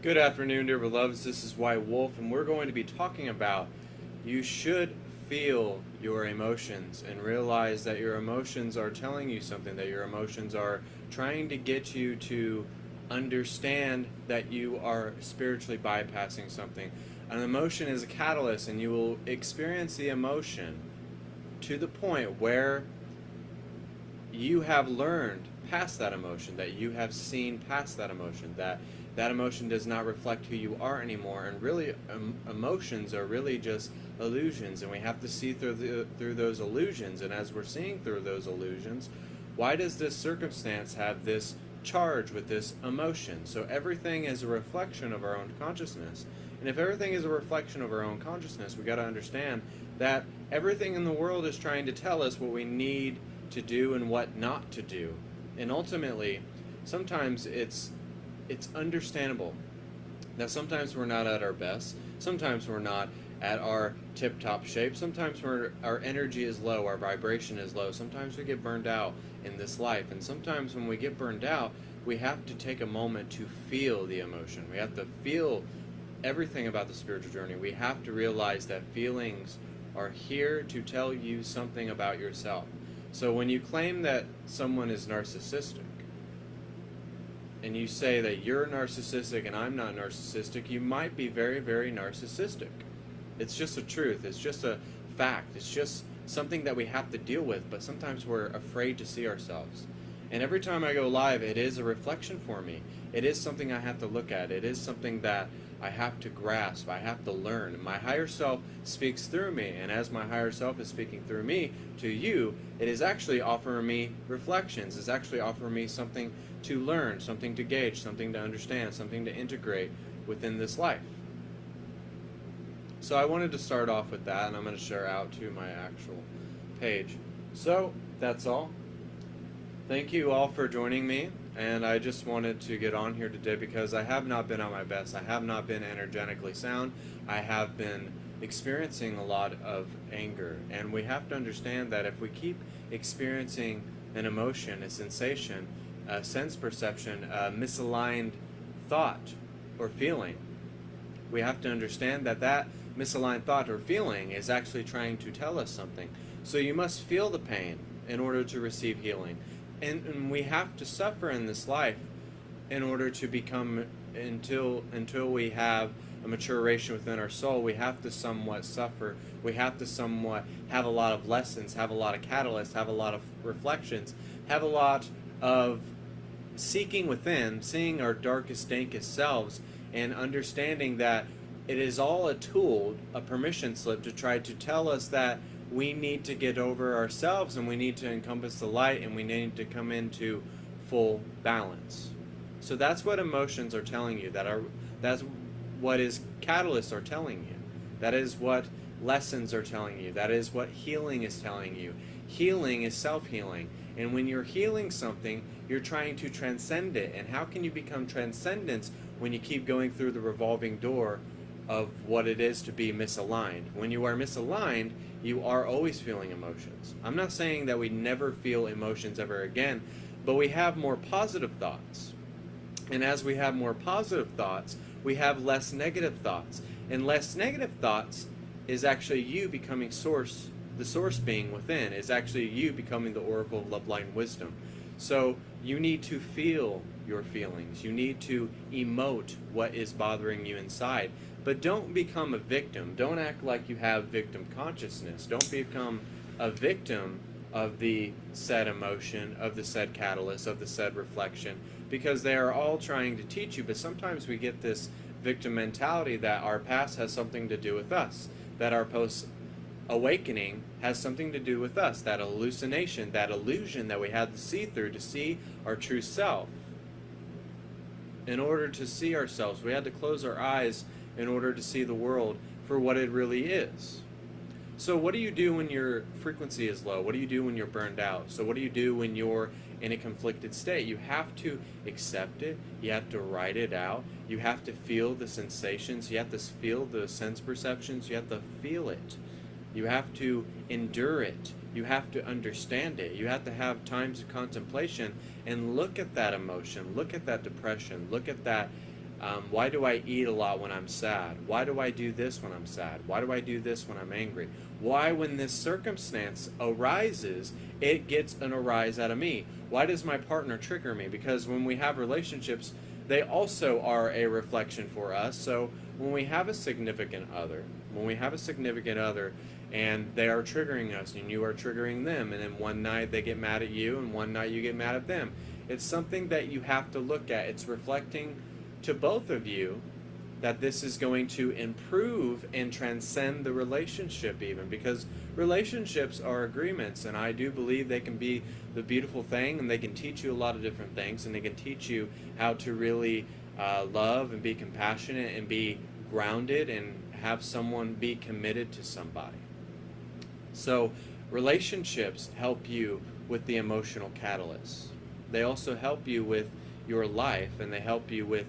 Good afternoon, dear beloveds. This is White Wolf, and we're going to be talking about you should feel your emotions and realize that your emotions are telling you something, that your emotions are trying to get you to understand that you are spiritually bypassing something. An emotion is a catalyst, and you will experience the emotion to the point where you have learned past that emotion, that you have seen past that emotion, that that emotion does not reflect who you are anymore. And really, emotions are really just illusions, and we have to see through those illusions. And as we're seeing through those illusions, why does this circumstance have this charge with this emotion? So everything is a reflection of our own consciousness. And if everything is a reflection of our own consciousness, we got to understand that everything in the world is trying to tell us what we need to do and what not to do. And ultimately, sometimes it's understandable that sometimes we're not at our best, sometimes we're not at our tip-top shape, sometimes our energy is low, our vibration is low, sometimes we get burned out in this life, and sometimes when we get burned out, we have to take a moment to feel the emotion. We have to feel everything about the spiritual journey. We have to realize that feelings are here to tell you something about yourself. So when you claim that someone is narcissistic, and you say that you're narcissistic and I'm not narcissistic, you might be very, very narcissistic. It's just a truth. It's just a fact. It's just something that we have to deal with, but sometimes we're afraid to see ourselves. And every time I go live, it is a reflection for me. It is something I have to look at. It is something that I have to grasp. I have to learn. My higher self speaks through me, and as my higher self is speaking through me to you, it is actually offering me reflections. It's actually offering me something to learn, something to gauge, something to understand, something to integrate within this life. So I wanted to start off with that, and I'm going to share out to my actual page. So that's all. Thank you all for joining me, and I just wanted to get on here today because I have not been at my best. I have not been energetically sound. I have been experiencing a lot of anger, and we have to understand that if we keep experiencing an emotion, a sensation, a sense perception, a misaligned thought or feeling, we have to understand that that misaligned thought or feeling is actually trying to tell us something. So you must feel the pain in order to receive healing. And we have to suffer in this life in order to become, until we have a maturation within our soul, we have to somewhat suffer. We have to somewhat have a lot of lessons, have a lot of catalysts, have a lot of reflections, have a lot of seeking within, seeing our darkest, dankest selves, and understanding that it is all a tool, a permission slip to try to tell us that we need to get over ourselves and we need to encompass the light and we need to come into full balance. So that's what emotions are telling you. That's what is catalysts are telling you. That is what lessons are telling you. That is what healing is telling you. Healing is self-healing. And when you're healing something, you're trying to transcend it. And how can you become transcendence when you keep going through the revolving door of what it is to be misaligned? When you are misaligned, you are always feeling emotions. I'm not saying that we never feel emotions ever again, but we have more positive thoughts. And as we have more positive thoughts, we have less negative thoughts. And less negative thoughts is actually you becoming source, the source being within, is actually you becoming the oracle of love, light, and wisdom. So you need to feel your feelings. You need to emote what is bothering you inside. But don't become a victim. Don't act like you have victim consciousness. Don't become a victim of the said emotion, of the said catalyst, of the said reflection, because they are all trying to teach you. But sometimes we get this victim mentality that our past has something to do with us, that our post awakening has something to do with us, that hallucination, that illusion that we had to see through to see our true self. In order to see ourselves, we had to close our eyes in order to see the world for what it really is. So what do you do when your frequency is low? What do you do when you're burned out? So what do you do when you're in a conflicted state? You have to accept it. You have to write it out. You have to feel the sensations. You have to feel the sense perceptions. You have to feel it. You have to endure it. You have to understand it. You have to have times of contemplation and look at that emotion, look at that depression, look at that Why do I eat a lot when I'm sad? Why do I do this when I'm sad? Why do I do this when I'm angry? Why, when this circumstance arises, it gets an arise out of me? Why does my partner trigger me? Because when we have relationships, they also are a reflection for us. So when we have a significant other, and they are triggering us and you are triggering them, and then one night they get mad at you and one night you get mad at them, it's something that you have to look at. It's reflecting to both of you that this is going to improve and transcend the relationship, even because relationships are agreements, and I do believe they can be the beautiful thing, and they can teach you a lot of different things, and they can teach you how to really love and be compassionate and be grounded and have someone be committed to somebody. So relationships help you with the emotional catalyst. They also help you with your life, and they help you with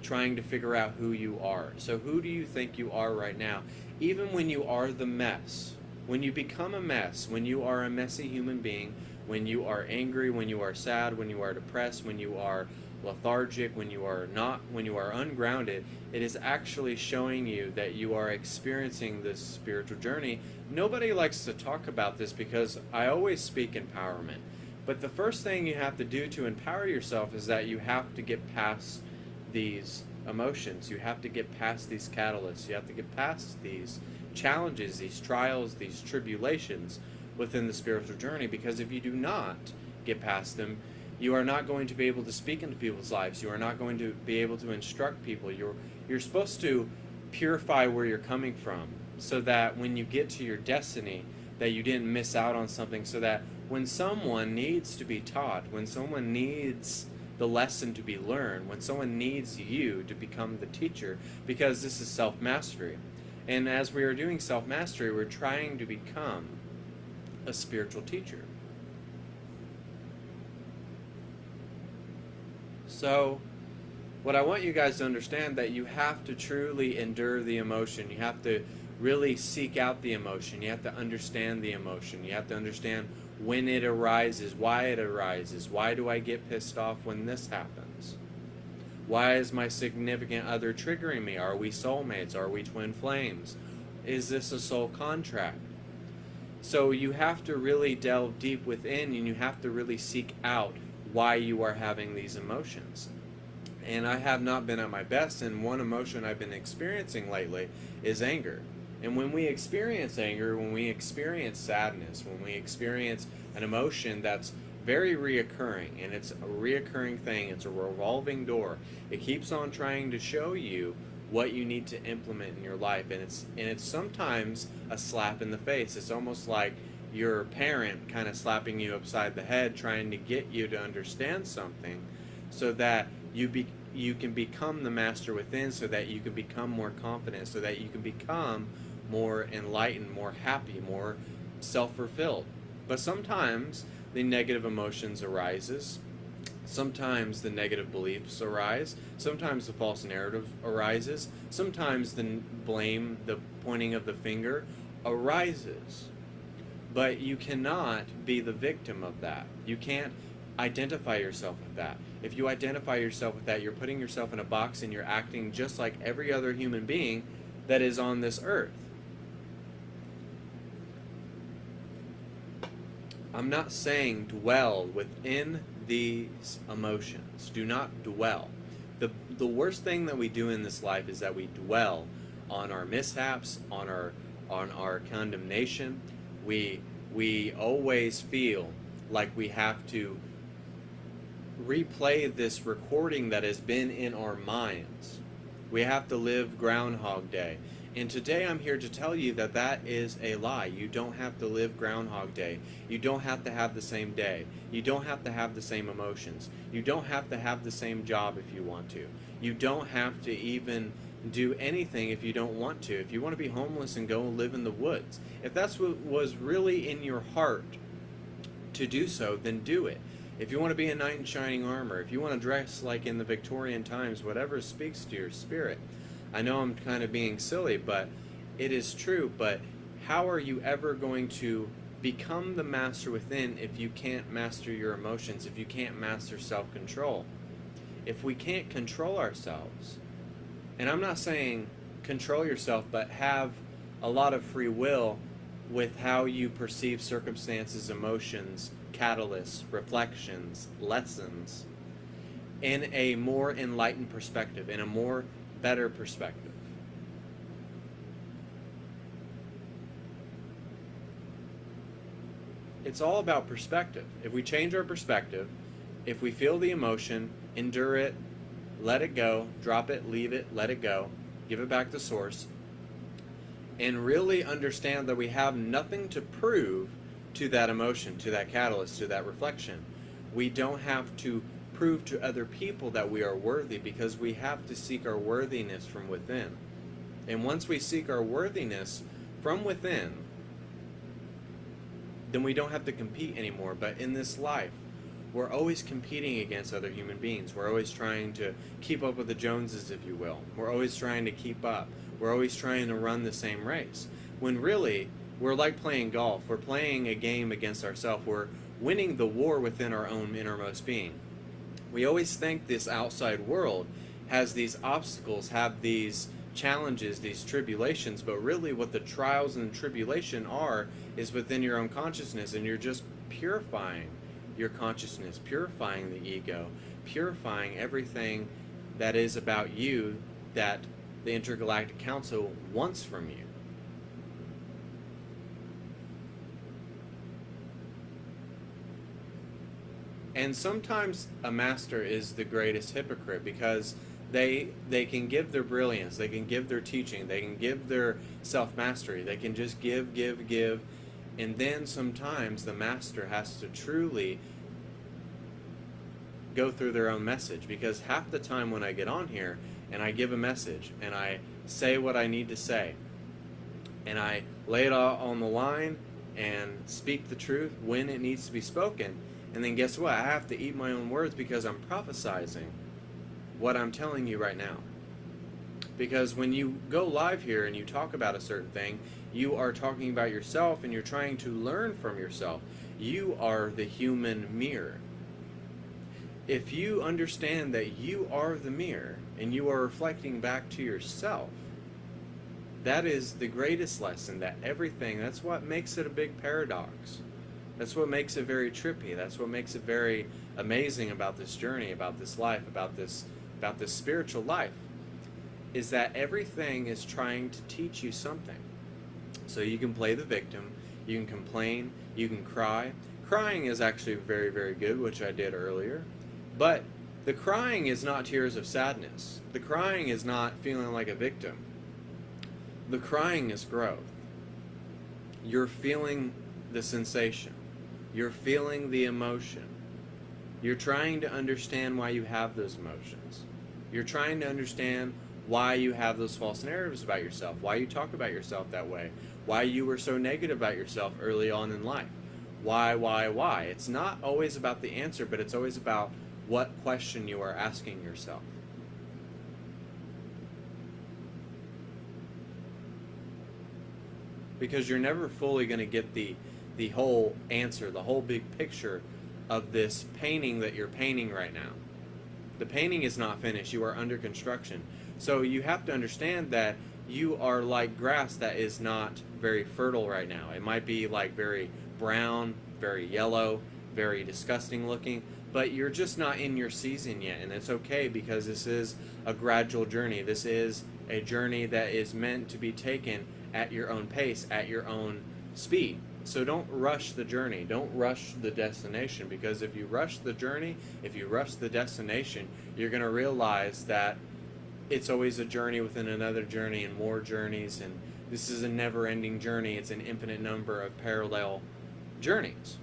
trying to figure out who you are. So who do you think you are right now? Even when you are the mess, when you become a mess, when you are a messy human being, when you are angry, when you are sad, when you are depressed, when you are lethargic, when you are ungrounded, it is actually showing you that you are experiencing this spiritual journey. Nobody likes to talk about this because I always speak empowerment. But the first thing you have to do to empower yourself is that you have to get past these emotions. You have to get past these catalysts. You have to get past these challenges, these trials, these tribulations within the spiritual journey, because if you do not get past them, you are not going to be able to speak into people's lives. You are not going to be able to instruct people. You're supposed to purify where you're coming from, so that when you get to your destiny, that you didn't miss out on something, so that when someone needs to be taught, when someone needs the lesson to be learned, when someone needs you to become the teacher, because this is self-mastery. And as we are doing self-mastery, we're trying to become a spiritual teacher. So what I want you guys to understand, that you have to truly endure the emotion. You have to really seek out the emotion. You have to understand the emotion. You have to understand when it arises, why it arises. Why do I get pissed off when this happens? Why is my significant other triggering me? Are we soulmates? Are we twin flames? Is this a soul contract? So you have to really delve deep within, and you have to really seek out why you are having these emotions. And I have not been at my best, and one emotion I've been experiencing lately is anger. And when we experience anger, when we experience sadness, when we experience an emotion that's very reoccurring, and it's a reoccurring thing, it's a revolving door. It keeps on trying to show you what you need to implement in your life, and it's sometimes a slap in the face. It's almost like your parent kind of slapping you upside the head, trying to get you to understand something, so that you can become the master within, so that you can become more confident, so that you can become more enlightened, more happy, more self-fulfilled. But sometimes the negative emotions arises. Sometimes the negative beliefs arise. Sometimes the false narrative arises. Sometimes the blame, the pointing of the finger arises. But you cannot be the victim of that. You can't identify yourself with that. If you identify yourself with that, you're putting yourself in a box, and you're acting just like every other human being that is on this earth. I'm not saying dwell within these emotions. Do not dwell. The worst thing that we do in this life is that we dwell on our mishaps, on our condemnation. We always feel like we have to replay this recording that has been in our minds. We have to live Groundhog Day. And today I'm here to tell you that that is a lie. You don't have to live Groundhog Day. You don't have to have the same day. You don't have to have the same emotions. You don't have to have the same job if you want to. You don't have to even do anything if you don't want to. If you want to be homeless and go live in the woods, if that's what was really in your heart to do so, then do it. If you want to be a knight in shining armor, if you want to dress like in the Victorian times, whatever speaks to your spirit. I know I'm kind of being silly, but it is true. But how are you ever going to become the master within if you can't master your emotions, if you can't master self-control? If we can't control ourselves, And I'm not saying control yourself, but have a lot of free will with how you perceive circumstances, emotions, catalysts, reflections, lessons in a more enlightened perspective, in a more better perspective. It's all about perspective. If we change our perspective, if we feel the emotion, endure it, let it go, drop it, leave it, let it go, give it back to source, and really understand that we have nothing to prove to that emotion, to that catalyst, to that reflection. We don't have to prove to other people that we are worthy, because we have to seek our worthiness from within. And once we seek our worthiness from within, then we don't have to compete anymore. But in this life, we're always competing against other human beings. We're always trying to keep up with the Joneses, if you will. We're always trying to keep up. We're always trying to run the same race. When really, we're like playing golf. We're playing a game against ourselves. We're winning the war within our own innermost being. We always think this outside world has these obstacles, have these challenges, these tribulations, but really what the trials and tribulation are is within your own consciousness, and you're just purifying your consciousness, purifying the ego, purifying everything that is about you that the Intergalactic Council wants from you. And sometimes a master is the greatest hypocrite, because they can give their brilliance, they can give their teaching, they can give their self-mastery, they can just give, and then sometimes the master has to truly go through their own message. Because half the time when I get on here and I give a message and I say what I need to say and I lay it all on the line and speak the truth when it needs to be spoken, and then guess what? I have to eat my own words, because I'm prophesizing what I'm telling you right now. Because when you go live here and you talk about a certain thing, you are talking about yourself and you're trying to learn from yourself. You are the human mirror. If you understand that you are the mirror and you are reflecting back to yourself, that is the greatest lesson. That's what makes it a big paradox. That's what makes it very trippy. That's what makes it very amazing about this journey, about this life, about this spiritual life, is that everything is trying to teach you something. So you can play the victim, you can complain, you can cry. Crying is actually very, very good, which I did earlier. But the crying is not tears of sadness. The crying is not feeling like a victim. The crying is growth. You're feeling the sensation. You're feeling the emotion. You're trying to understand why you have those emotions. You're trying to understand why you have those false narratives about yourself, why you talk about yourself that way, why you were so negative about yourself early on in life. Why? It's not always about the answer, but it's always about what question you are asking yourself. Because you're never fully going to get the whole answer, the whole big picture of this painting that you're painting right now. The painting is not finished. You are under construction. So you have to understand that you are like grass that is not very fertile right now. It might be like very brown, very yellow, very disgusting looking, but you're just not in your season yet. And it's okay, because this is a gradual journey. This is a journey that is meant to be taken at your own pace, at your own speed. So don't rush the journey. Don't rush the destination, because if you rush the journey, if you rush the destination, you're going to realize that it's always a journey within another journey and more journeys, and this is a never-ending journey. It's an infinite number of parallel journeys.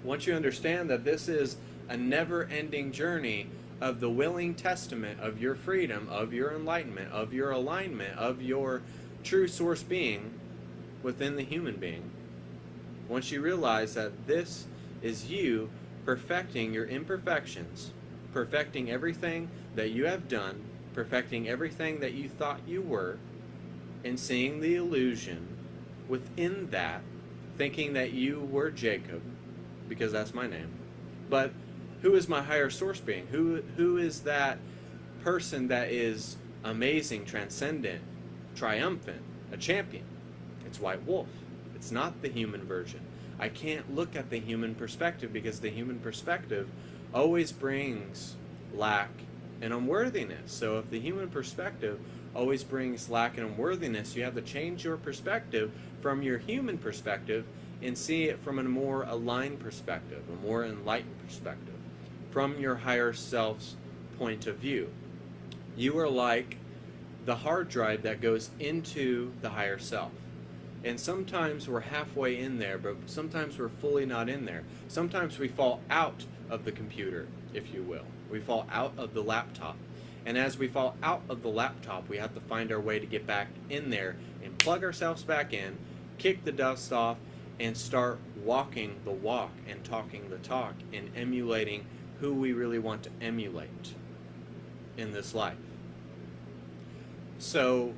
Once you understand that this is a never-ending journey of the willing testament of your freedom, of your enlightenment, of your alignment, of your true source being within the human being, once you realize that this is you perfecting your imperfections, perfecting everything that you have done, perfecting everything that you thought you were, and seeing the illusion within that, thinking that you were Jacob, because that's my name. But who is my higher source being? Who is that person that is amazing, transcendent, triumphant, a champion? It's White Wolf. It's not the human version. I can't look at the human perspective because the human perspective always brings lack and unworthiness. So if the human perspective always brings lack and unworthiness, you have to change your perspective from your human perspective and see it from a more aligned perspective, a more enlightened perspective, from your higher self's point of view. You are like the hard drive that goes into the higher self. And sometimes we're halfway in there, but sometimes we're fully not in there. Sometimes we fall out of the computer, if you will. We fall out of the laptop. And as we fall out of the laptop, we have to find our way to get back in there and plug ourselves back in, kick the dust off, and start walking the walk and talking the talk and emulating who we really want to emulate in this life. So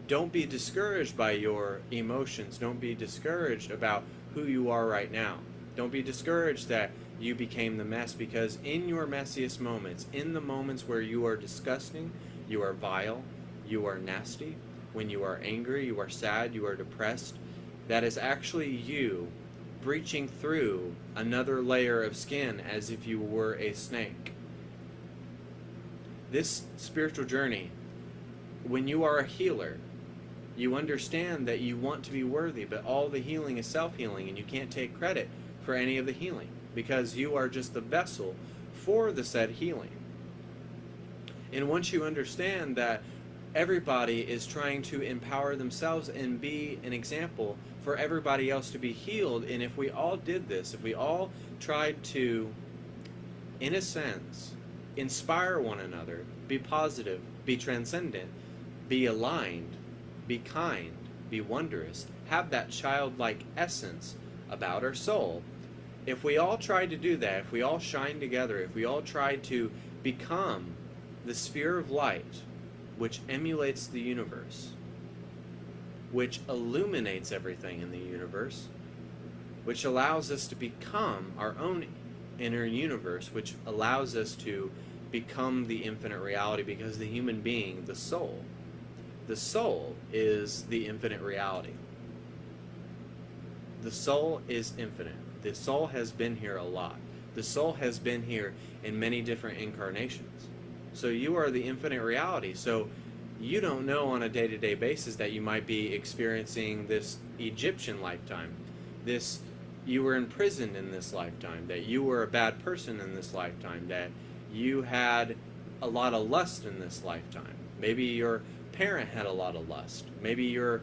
don't be discouraged by your emotions. Don't be discouraged about who you are right now. Don't be discouraged that you became the mess, because in your messiest moments, in the moments where you are disgusting, you are vile, you are nasty, when you are angry, you are sad, you are depressed, that is actually you breaching through another layer of skin as if you were a snake. This spiritual journey, when you are a healer, you understand that you want to be worthy, but all the healing is self-healing, and you can't take credit for any of the healing because you are just the vessel for the said healing. And once you understand that everybody is trying to empower themselves and be an example for everybody else to be healed, and if we all did this, if we all tried to, in a sense, inspire one another, be positive, be transcendent, be aligned, be kind, be wondrous, have that childlike essence about our soul. If we all tried to do that, if we all shine together, if we all tried to become the sphere of light which emulates the universe, which illuminates everything in the universe, which allows us to become our own inner universe, which allows us to become the infinite reality, because the human being, the soul is the infinite reality. The soul is infinite. The soul has been here a lot. The soul has been here in many different incarnations. So you are the infinite reality. So you don't know on a day-to-day basis that you might be experiencing this Egyptian lifetime. You were imprisoned in this lifetime, that you were a bad person in this lifetime, that you had a lot of lust in this lifetime. Maybe your parent had a lot of lust. Maybe it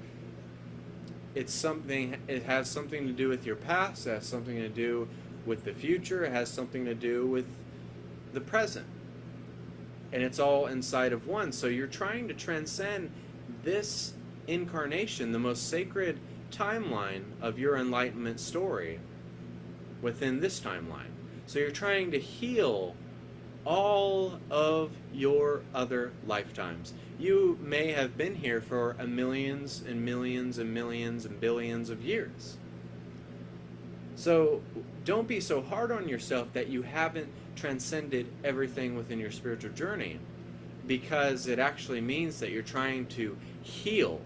has something to do with your past, it has something to do with the future, it has something to do with the present. And it's all inside of one. So you're trying to transcend this incarnation, the most sacred timeline of your enlightenment story within this timeline. So you're trying to heal all of your other lifetimes. You may have been here for millions and millions and millions and billions of years. So don't be so hard on yourself that you haven't transcended everything within your spiritual journey, because it actually means that you're trying to heal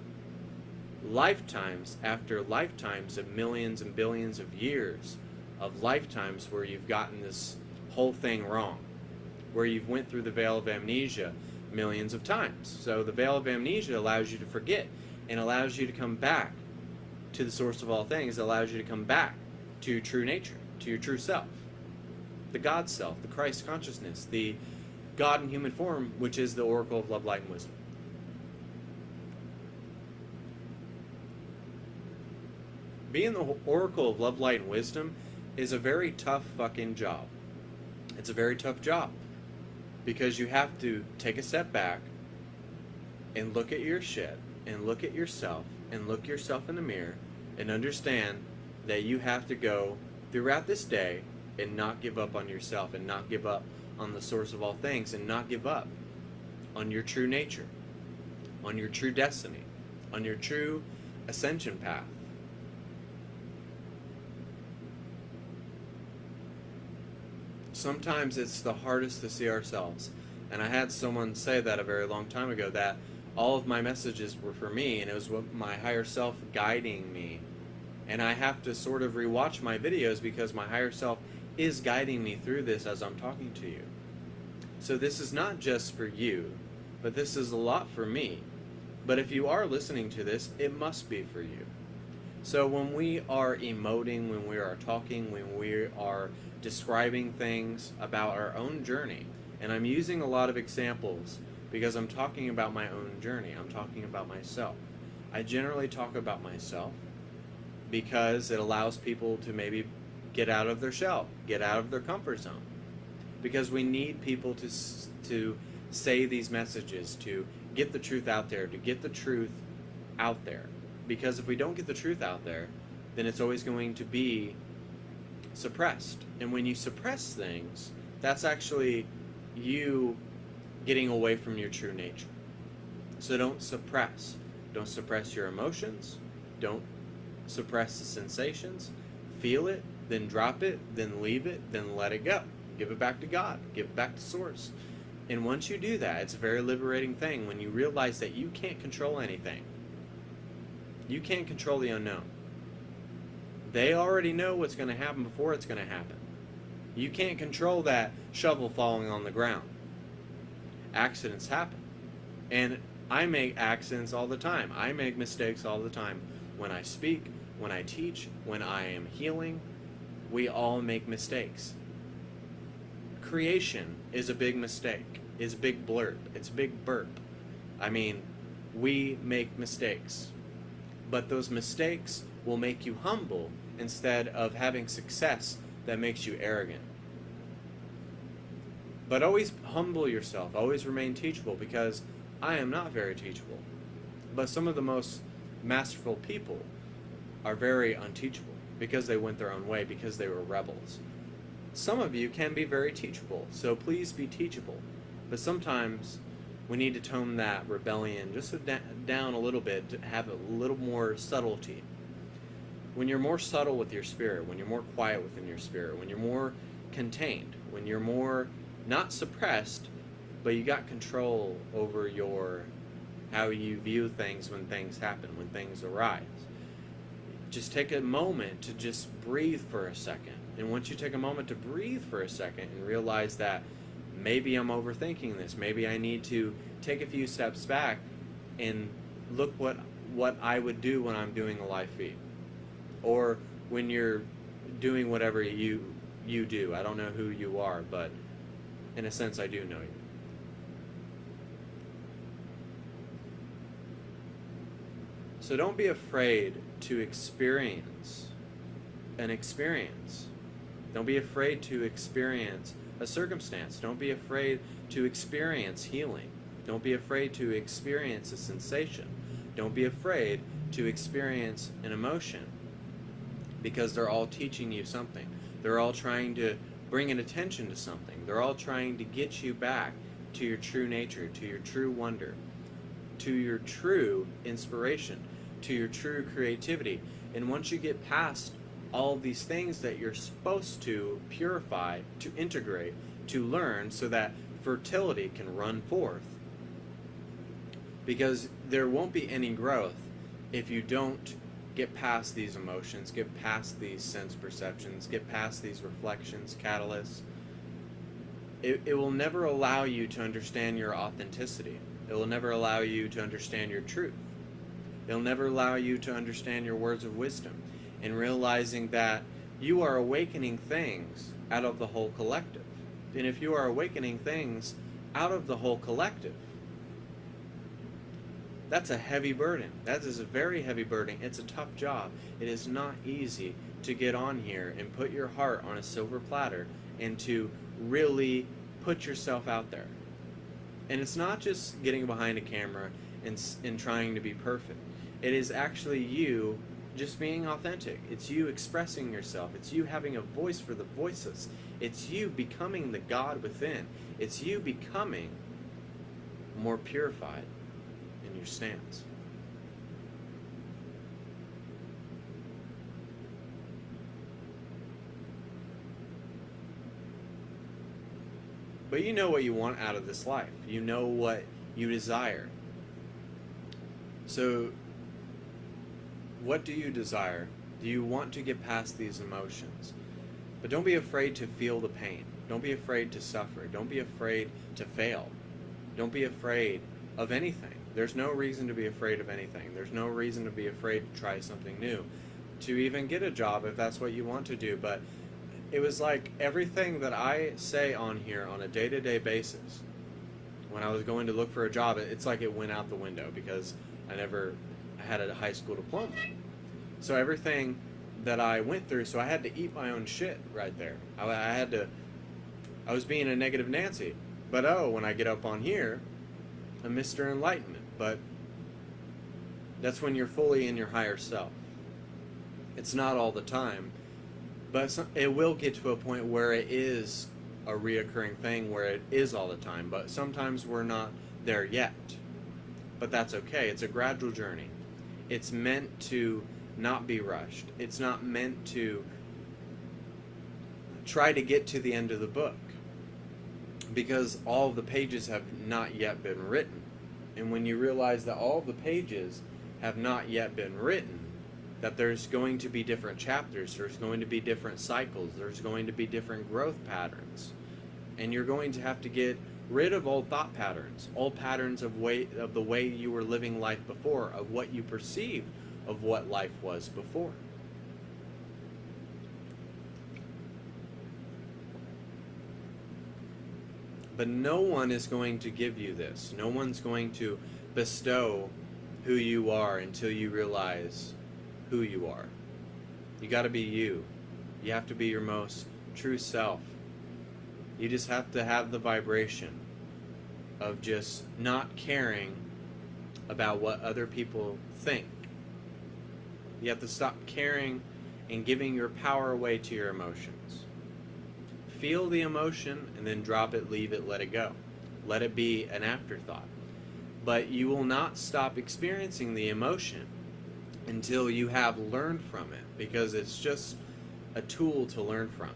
lifetimes after lifetimes of millions and billions of years of lifetimes where you've gotten this whole thing wrong, where you've went through the veil of amnesia millions of times. So the veil of amnesia allows you to forget and allows you to come back to the source of all things. It allows you to come back to your true nature, to your true self, the God self, the Christ consciousness, the God in human form, which is the oracle of love, light, and wisdom. Being the oracle of love, light, and wisdom is a very tough fucking job. It's a very tough job because you have to take a step back and look at your shit and look at yourself and look yourself in the mirror and understand that you have to go throughout this day and not give up on yourself and not give up on the source of all things and not give up on your true nature, on your true destiny, on your true ascension path. Sometimes it's the hardest to see ourselves. And I had someone say that a very long time ago, that all of my messages were for me, and it was what my higher self guiding me. And I have to sort of rewatch my videos because my higher self is guiding me through this as I'm talking to you. So this is not just for you, but this is a lot for me. But if you are listening to this, it must be for you. So when we are emoting, when we are talking, when we are describing things about our own journey, and I'm using a lot of examples because I'm talking about my own journey, I'm talking about myself. I generally talk about myself because it allows people to maybe get out of their shell, get out of their comfort zone. Because we need people to say these messages, to get the truth out there, to get the truth out there. Because if we don't get the truth out there, then it's always going to be suppressed. And when you suppress things, that's actually you getting away from your true nature. So don't suppress. Don't suppress your emotions. Don't suppress the sensations. Feel it, then drop it, then leave it, then let it go. Give it back to God. Give it back to Source. And once you do that, it's a very liberating thing when you realize that you can't control anything. You can't control the unknown. They already know what's going to happen before it's going to happen. You can't control that shovel falling on the ground. Accidents happen. And I make accidents all the time. I make mistakes all the time. When I speak, when I teach, when I am healing, we all make mistakes. Creation is a big mistake. It's a big blurb. It's a big burp. I mean, we make mistakes. But those mistakes will make you humble instead of having success that makes you arrogant. But always humble yourself. Always remain teachable, because I am not very teachable. But some of the most masterful people are very unteachable because they went their own way, because they were rebels. Some of you can be very teachable, so please be teachable. But sometimes we need to tone that rebellion just down a little bit to have a little more subtlety. When you're more subtle with your spirit, when you're more quiet within your spirit, when you're more contained, when you're more not suppressed, but you got control over how you view things when things happen, when things arise. Just take a moment to just breathe for a second. And once you take a moment to breathe for a second and realize that maybe I'm overthinking this, maybe I need to take a few steps back and look what I would do when I'm doing a live feed, or when you're doing whatever you do. I don't know who you are, but in a sense I do know you. So don't be afraid to experience an experience. Don't be afraid to experience a circumstance. Don't be afraid to experience healing. Don't be afraid to experience a sensation. Don't be afraid to experience an emotion, because they're all teaching you something. They're all trying to bring an attention to something. They're all trying to get you back to your true nature, to your true wonder, to your true inspiration, to your true creativity. And once you get past all of these things that you're supposed to purify, to integrate, to learn, so that fertility can run forth. Because there won't be any growth if you don't get past these emotions, get past these sense perceptions, get past these reflections, catalysts. It will never allow you to understand your authenticity. It will never allow you to understand your truth. It'll never allow you to understand your words of wisdom, and realizing that you are awakening things out of the whole collective. And if you are awakening things out of the whole collective, that's a heavy burden. That is a very heavy burden. It's a tough job. It is not easy to get on here and put your heart on a silver platter and to really put yourself out there. And it's not just getting behind a camera and trying to be perfect. It is actually you just being authentic. It's you expressing yourself. It's you having a voice for the voiceless. It's you becoming the God within. It's you becoming more purified in your stance. But you know what you want out of this life. You know what you desire. So, what do you desire? Do you want to get past these emotions? But don't be afraid to feel the pain. Don't be afraid to suffer. Don't be afraid to fail. Don't be afraid of anything. There's no reason to be afraid of anything. There's no reason to be afraid to try something new, to even get a job if that's what you want to do. But it was like everything that I say on here on a day-to-day basis, when I was going to look for a job, it's like it went out the window because I never had a high school diploma. So everything that I went through, so I had to eat my own shit right there. I was being a negative Nancy. But when I get up on here, I'm Mr. Enlightenment. But that's when you're fully in your higher self. It's not all the time, but it will get to a point where it is a reoccurring thing, where it is all the time. But sometimes we're not there yet. But that's okay. It's a gradual journey. It's meant to not be rushed. It's not meant to try to get to the end of the book, because all of the pages have not yet been written. And when you realize that all of the pages have not yet been written, that there's going to be different chapters, there's going to be different cycles, there's going to be different growth patterns, and you're going to have to get rid of old thought patterns, old patterns of the way you were living life before, of what you perceived of what life was before. But no one is going to give you this. No one's going to bestow who you are until you realize who you are. You got to be you. You have to be your most true self. You just have to have the vibration of just not caring about what other people think. You have to stop caring and giving your power away to your emotions. Feel the emotion and then drop it, leave it, let it go. Let it be an afterthought. But you will not stop experiencing the emotion until you have learned from it, because it's just a tool to learn from.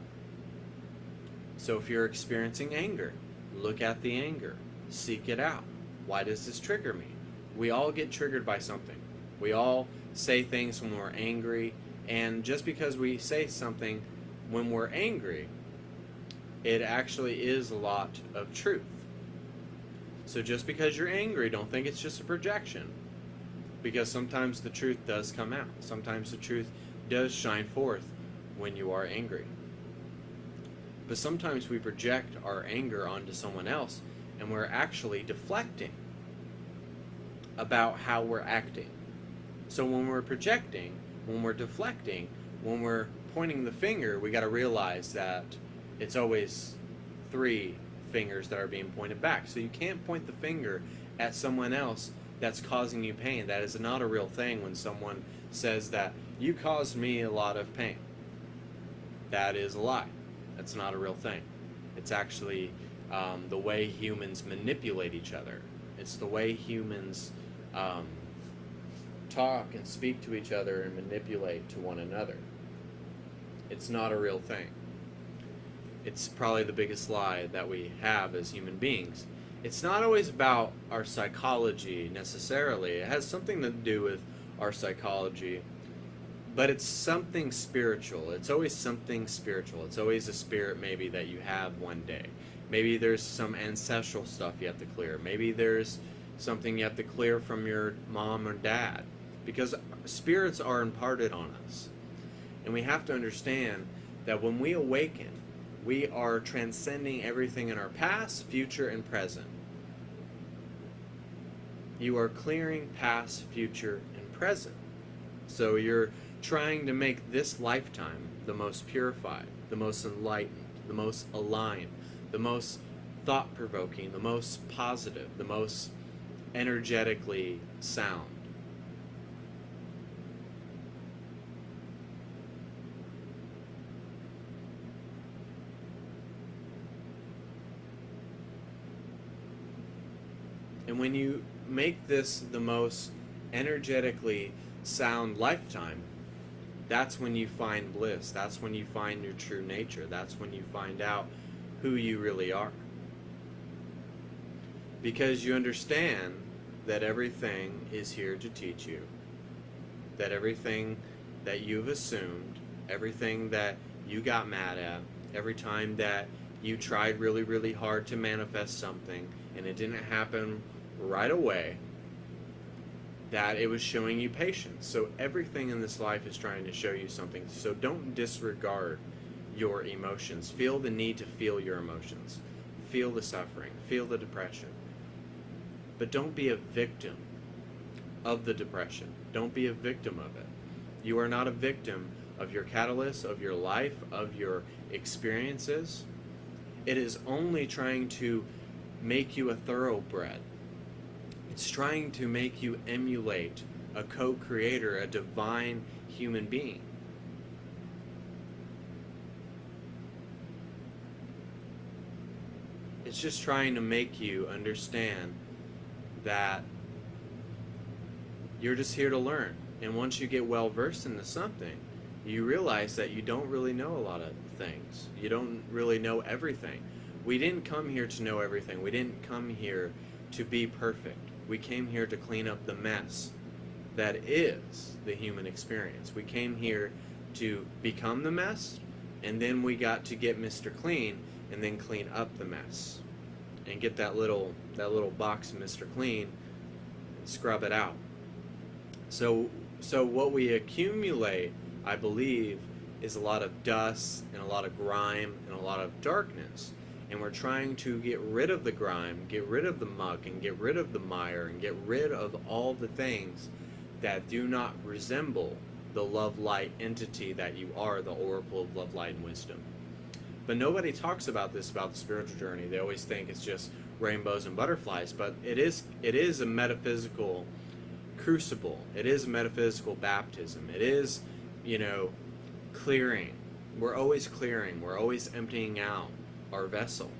So if you're experiencing anger, look at the anger. Seek it out. Why does this trigger me? We all get triggered by something. We all say things when we're angry, and just because we say something when we're angry, it actually is a lot of truth. So just because you're angry, don't think it's just a projection, because sometimes the truth does come out. Sometimes the truth does shine forth when you are angry. But sometimes we project our anger onto someone else, and we're actually deflecting about how we're acting. So when we're projecting, when we're deflecting, when we're pointing the finger, we got to realize that it's always 3 fingers that are being pointed back. So you can't point the finger at someone else that's causing you pain. That is not a real thing when someone says that you caused me a lot of pain. That is a lie. That's not a real thing. It's actually the way humans manipulate each other. It's the way humans talk and speak to each other and manipulate to one another. It's not a real thing. It's probably the biggest lie that we have as human beings. It's not always about our psychology necessarily. It has something to do with our psychology, but it's something spiritual. It's always something spiritual. It's always a spirit maybe that you have one day. Maybe there's some ancestral stuff you have to clear. Maybe there's something you have to clear from your mom or dad, because spirits are imparted on us. And we have to understand that when we awaken, we are transcending everything in our past, future, and present. You are clearing past, future, and present. So you're trying to make this lifetime the most purified, the most enlightened, the most aligned, the most thought-provoking, the most positive, the most energetically sound. And when you make this the most energetically sound lifetime, that's when you find bliss. That's when you find your true nature. That's when you find out who you really are. because you understand that everything is here to teach you, that everything that you've assumed, everything that you got mad at, every time that you tried really, really hard to manifest something and it didn't happen right away, that it was showing you patience. So everything in this life is trying to show you something. So don't disregard your emotions. Feel the need to feel your emotions. Feel the suffering. Feel the depression. But don't be a victim of the depression. Don't be a victim of it. You are not a victim of your catalyst, of your life, of your experiences. It is only trying to make you a thoroughbred. It's trying to make you emulate a co-creator, a divine human being. It's just trying to make you understand that you're just here to learn. And once you get well versed into something, you realize that you don't really know a lot of things. You don't really know everything. We didn't come here to know everything. We didn't come here to be perfect. We came here to clean up the mess that is the human experience. We came here to become the mess, and then we got to get Mr. Clean and then clean up the mess and get that little box of Mr. Clean and scrub it out. So what we accumulate, I believe, is a lot of dust and a lot of grime and a lot of darkness. And we're trying to get rid of the grime, get rid of the muck, and get rid of the mire, and get rid of all the things that do not resemble the love light entity that you are, the oracle of love, light, and wisdom. But nobody talks about this, about the spiritual journey. They always think it's just rainbows and butterflies, but it is a metaphysical crucible. It is a metaphysical baptism. It is, clearing. We're always clearing. We're always emptying out our vessel.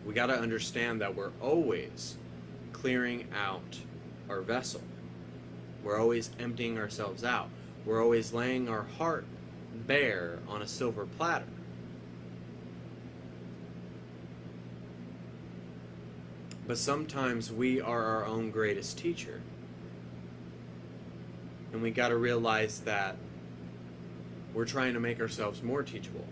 We got to understand that we're always clearing out our vessel. We're always emptying ourselves out. We're always laying our heart bare on a silver platter. But sometimes we are our own greatest teacher. And we got to realize that we're trying to make ourselves more teachable.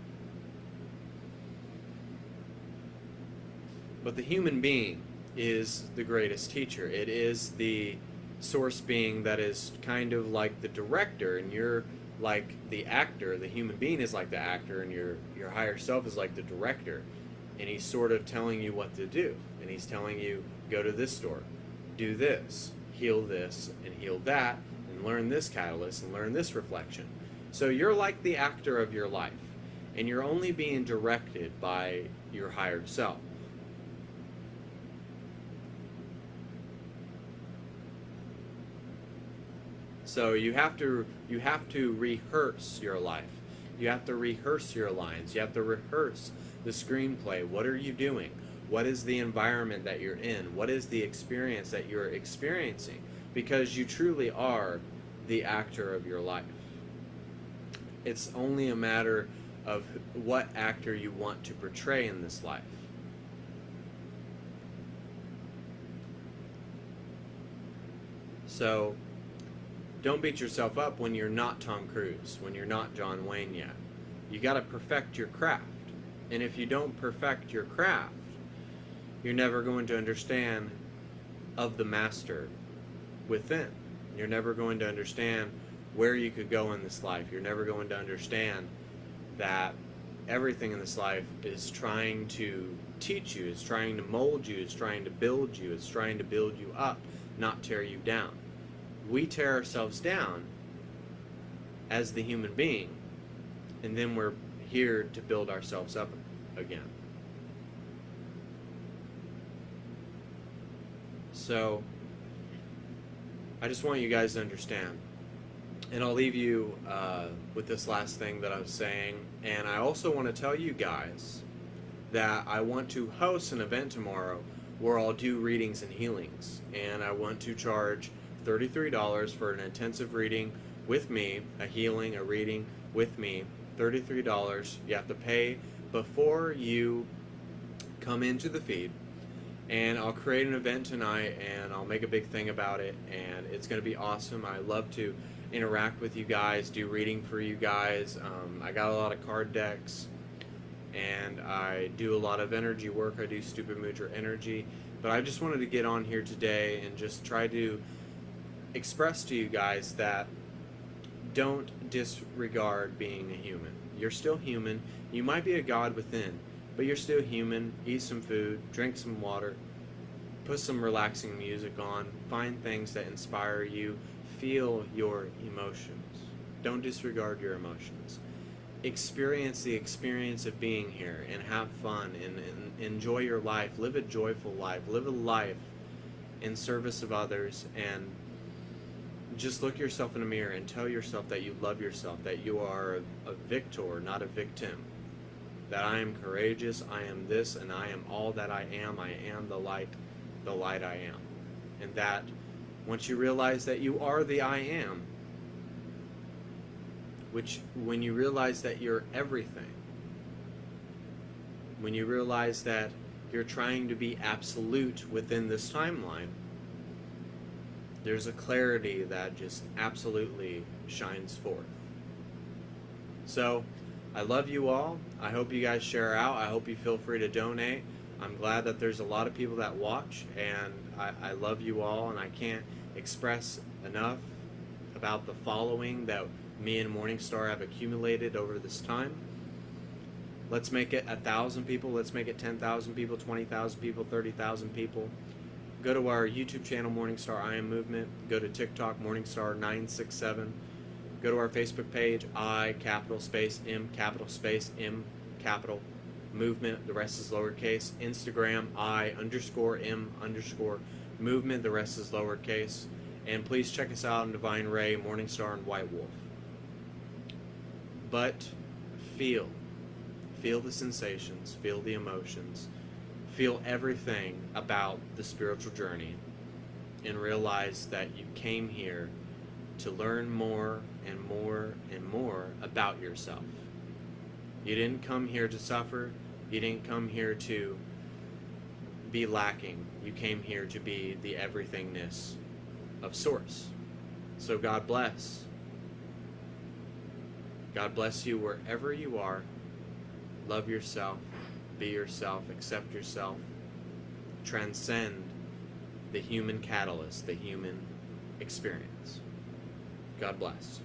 But the human being is the greatest teacher. It is the source being that is kind of like the director, and you're like the actor. The human being is like the actor, and your higher self is like the director. And he's sort of telling you what to do. And he's telling you, go to this store, do this, heal this, and heal that, and learn this catalyst, and learn this reflection. So you're like the actor of your life, and you're only being directed by your higher self. So you have to rehearse your life. You have to rehearse your lines. You have to rehearse the screenplay. What are you doing? What is the environment that you're in? What is the experience that you're experiencing? Because you truly are the actor of your life. It's only a matter of what actor you want to portray in this life. So don't beat yourself up when you're not Tom Cruise, when you're not John Wayne yet. You got to perfect your craft. And if you don't perfect your craft, you're never going to understand of the master within. You're never going to understand where you could go in this life. You're never going to understand that everything in this life is trying to teach you, it's trying to mold you, it's trying to build you, it's trying to build you up, not tear you down. We tear ourselves down as the human being, and then we're here to build ourselves up again. So I just want you guys to understand. And I'll leave you with this last thing that I was saying. And I also want to tell you guys that I want to host an event tomorrow where I'll do readings and healings. And I want to charge $33 for an intensive reading with me, a healing, a reading with me. $33. You have to pay before you come into the feed. And I'll create an event tonight, and I'll make a big thing about it, and it's going to be awesome. I love to interact with you guys, do reading for you guys. I got a lot of card decks, and I do a lot of energy work. I do Stupid Moocher energy, but I just wanted to get on here today and just try to express to you guys that don't disregard being a human. You're still human. You might be a god within, but you're still human. Eat some food, drink some water, put some relaxing music on, find things that inspire you, feel your emotions. Don't disregard your emotions. Experience the experience of being here and have fun and enjoy your life. Live a joyful life. Live a life in service of others, and just look yourself in the mirror and tell yourself that you love yourself, that you are a victor, not a victim. That I am courageous, I am this, and I am all that I am the light I am. And that once you realize that you are the I am, which when you realize that you're everything, when you realize that you're trying to be absolute within this timeline, there's a clarity that just absolutely shines forth. So, I love you all. I hope you guys share out. I hope you feel free to donate. I'm glad that there's a lot of people that watch, and I love you all, and I can't express enough about the following that me and MorningStar have accumulated over this time. Let's make it 1,000 people. Let's make it 10,000 people, 20,000 people, 30,000 people. Go to our YouTube channel, MorningStar I Am Movement. Go to TikTok, MorningStar 967. Go to our Facebook page, I capital space M capital movement. The rest is lowercase. Instagram, I underscore M underscore movement. The rest is lowercase. And please check us out on Divine Ray, MorningStar, and White Wolf. But feel the sensations, feel the emotions, feel everything about the spiritual journey, and realize that you came here to learn more and more and more about yourself. You didn't come here to suffer. You didn't come here to be lacking. You came here to be the everythingness of Source. So God bless. God bless you wherever you are. Love yourself. Be yourself. Accept yourself. Transcend the human catalyst, the human experience. God bless.